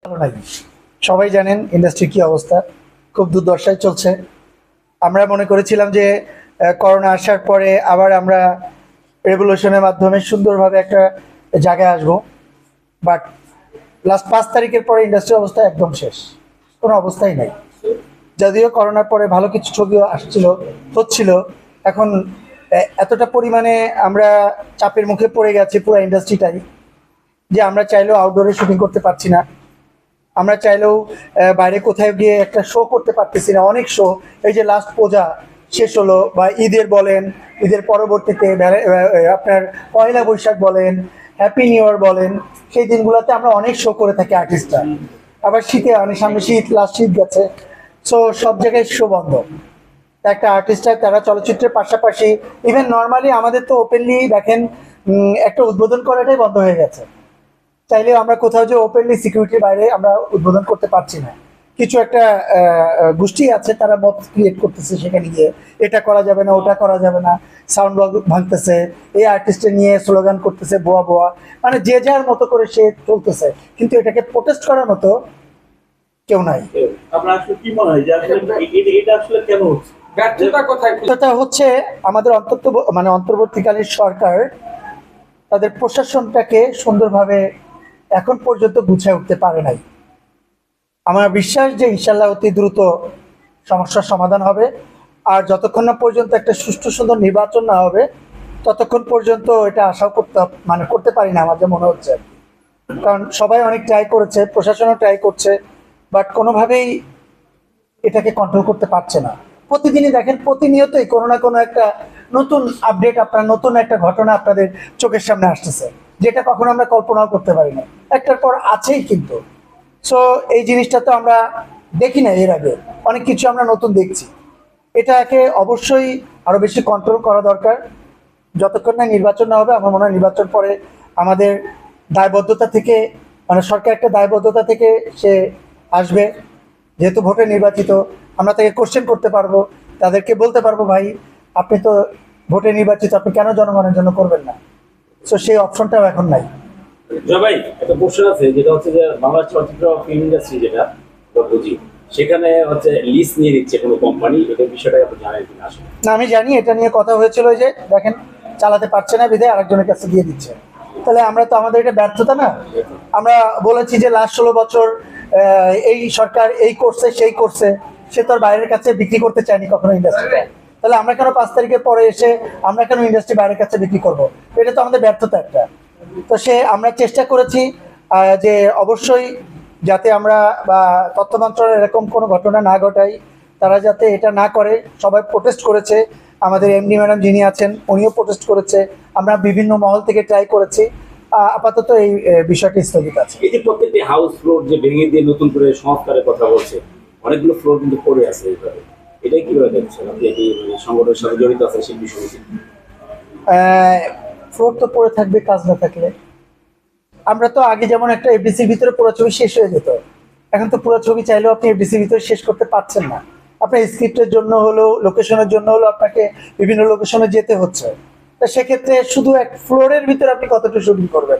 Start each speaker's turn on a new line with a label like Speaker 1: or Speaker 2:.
Speaker 1: ভালো নাই। সবাই জানেন ইন্ডাস্ট্রি কি অবস্থা, খুব দুর্দশায় চলছে। আমরা মনে করেছিলাম যে করোনা আসার পরে আবার আমরা রেভলিউশনের মাধ্যমে সুন্দরভাবে একটা জায়গায় আসবো, বাট লাস্ট 5 তারিখের পরে ইন্ডাস্ট্রির অবস্থা একদম শেষ, কোনো অবস্থাই নাই। যদিও করোনার পরে ভালো কিছু ছবিও হচ্ছিল, এখন এতটা পরিমাণে আমরা চাপের মুখে পড়ে গেছি পুরো ইন্ডাস্ট্রিটাই, যে আমরা চাইলেও আউটডোরে শুটিং করতে পারছি না, আমরা চাইলেও বাইরে কোথায় গিয়ে একটা শো করতে পারতেছি না। অনেক শো, এই যে লাস্ট পূজা শেষ হলো বা ঈদের বলেন, ঈদের পরবর্তীতে আপনার পয়লা বৈশাখ বলেন, হ্যাপি নিউ ইয়ার বলেন, সেই দিনগুলোতে আমরা অনেক শো করে থাকি আর্টিস্টরা। আবার শীতে অনেক সামনে শীত, লাস্ট শীত গেছে, সো সব জায়গায় শো বন্ধ। একটা আর্টিস্টরা তারা চলচ্চিত্রের পাশাপাশি ইভেন নর্মালি আমাদের তো ওপেনলি দেখেন একটা উদ্বোধন করাটাই বন্ধ হয়ে গেছে। চাইলে আমরা কোথাও যে ওপেনলি সিকিউরিটির বাইরে আমরা উদ্বোধন করতে পারছি না। কিছু একটা গোষ্ঠী আছে, তারা মত ক্রিয়েট করতেছে, সেখানে গিয়ে এটা করা যাবে না, ওটা করা যাবে না, সাউন্ড বক্স ভাঙতেছে, এই আর্টিস্টে নিয়ে স্লোগান করতেছে বোয়া বোয়া, মানে যে যার মতো করে সে চলতেছে, কিন্তু এটাকে প্রোটেস্ট করার মতো কেউ নাই।
Speaker 2: আপনার আসলে কি মনে হয় যে আসলে এটা আসলে কেন হচ্ছে? ব্যর্থতা কোথায়?
Speaker 1: ব্যর্থতা হচ্ছে আমাদের অন্তর্বর্তীকালীন সরকার তাদের প্রশাসনটাকে সুন্দরভাবে এখন পর্যন্ত গুছিয়ে উঠতে পারে নাই। আমার বিশ্বাস যে ইনশাল্লাহ অতি দ্রুত সমস্যার সমাধান হবে। আর যতক্ষণ না পর্যন্ত একটা সুষ্ঠু সুন্দর নির্বাচন না হবে, ততক্ষণ পর্যন্ত এটা আশাও করতে পারি না, আমার যা মনে হচ্ছে। কারণ সবাই অনেক ট্রাই করেছে, প্রশাসনও ট্রাই করছে, বাট কোনোভাবেই এটাকে কন্ট্রোল করতে পারছে না। প্রতিদিনই দেখেন, প্রতিনিয়তই কোনো না কোনো একটা নতুন আপডেট, নতুন একটা ঘটনা আপনাদের চোখের সামনে আসতেছে, যেটা কখনো আমরা কল্পনাও করতে পারি না। একটার পর আছেই কিন্তু। সো এই জিনিসটা তো আমরা দেখি না, এর আগে অনেক কিছু আমরা নতুন দেখছি। এটাকে অবশ্যই আরো বেশি কন্ট্রোল করা দরকার। যতক্ষণ না নির্বাচন না হবে, আমার মনে হয় নির্বাচন পরে আমাদের দায়বদ্ধতা থেকে, সরকার একটা দায়বদ্ধতা থেকে সে আসবে, যেহেতু ভোটে নির্বাচিত, আমরা তাকে কোশ্চেন করতে পারবো, তাদেরকে বলতে পারবো, ভাই আপনি তো ভোটে নির্বাচিত, আপনি কেন জনগণের জন্য করবেন না? সো সেই অপশনটাও এখন নাই।
Speaker 2: ভাই একটা প্রশ্ন আছে, যেটা হচ্ছে যে বাংলা চলচ্চিত্র ফিল্ম ইন্ডাস্ট্রি যেটা বুঝি, সেখানে হচ্ছে লিস্ট নিয়ে দিচ্ছে কোনো কোম্পানি, এটা বিষয়টা আপনি জানেন কিনা? আসলে
Speaker 1: না, আমি জানি, এটা নিয়ে কথা হয়েছিল যে দেখেন চালাতে পারছে না বিধায় আরেকজনের কাছে দিয়ে দিচ্ছে। তাহলে আমরা তো, আমাদের এটা ব্যর্থতা না? আমরা বলেছি যে লাস্ট 16 বছর এই সরকার এই করছে সেই করছে, সে তো আর বাইরের কাছে বিক্রি করতে চায়নি কখনো ইন্ডাস্ট্রিটা। তাহলে আমরা কেন 5 তারিখের পরে এসে আমরা কেন ইন্ডাস্ট্রি বাইরের কাছে বিক্রি করবো? এটা তো আমাদের ব্যর্থতা একটা। তো আমরা চেষ্টা করেছি যে অবশ্যই যাতে আমরা বা তথ্য মন্ত্রণালয় এরকম কোনো ঘটনা না ঘটাই, তারা যাতে এটা না করে। সবাই প্রোটেস্ট করেছে, আমাদের এমডি ম্যাডাম যিনি আছেন উনিও প্রোটেস্ট করেছে, আমরা বিভিন্ন মহল থেকে ট্রাই করেছি। আপাতত এই বিষয়টি স্থগিত আছে।
Speaker 2: এই যে প্রত্যেকটি হাউস ফ্লোর যে ভেঙে দিয়ে নতুন করে সংস্কারের কথা বলছে, অনেকগুলো ফ্লোর কিন্তু পড়ে আছে এইভাবে, এটাই কিভাবে দেখছেন আপনি? এটি সংগঠনের সাথে জড়িত আছে শিল্পী সমিতি।
Speaker 1: ফ্লোর তো পড়ে থাকবে কাজ না থাকলে। আমরা তো আগে যেমন একটা এফডিসির ভিতরে পুরো ছবি শেষ হয়ে যেত, এখন তো পুরো ছবি চাইলেও আপনি এফডিসির ভিতরে শেষ করতে পারছেন না। আপনার স্ক্রিপ্টের জন্য হলো, লোকেশনের জন্য হলো, আপনাকে বিভিন্ন লোকেশনে যেতে হচ্ছে। তা সেক্ষেত্রে শুধু এক ফ্লোরের ভিতরে আপনি কতটা শুটিং করবেন?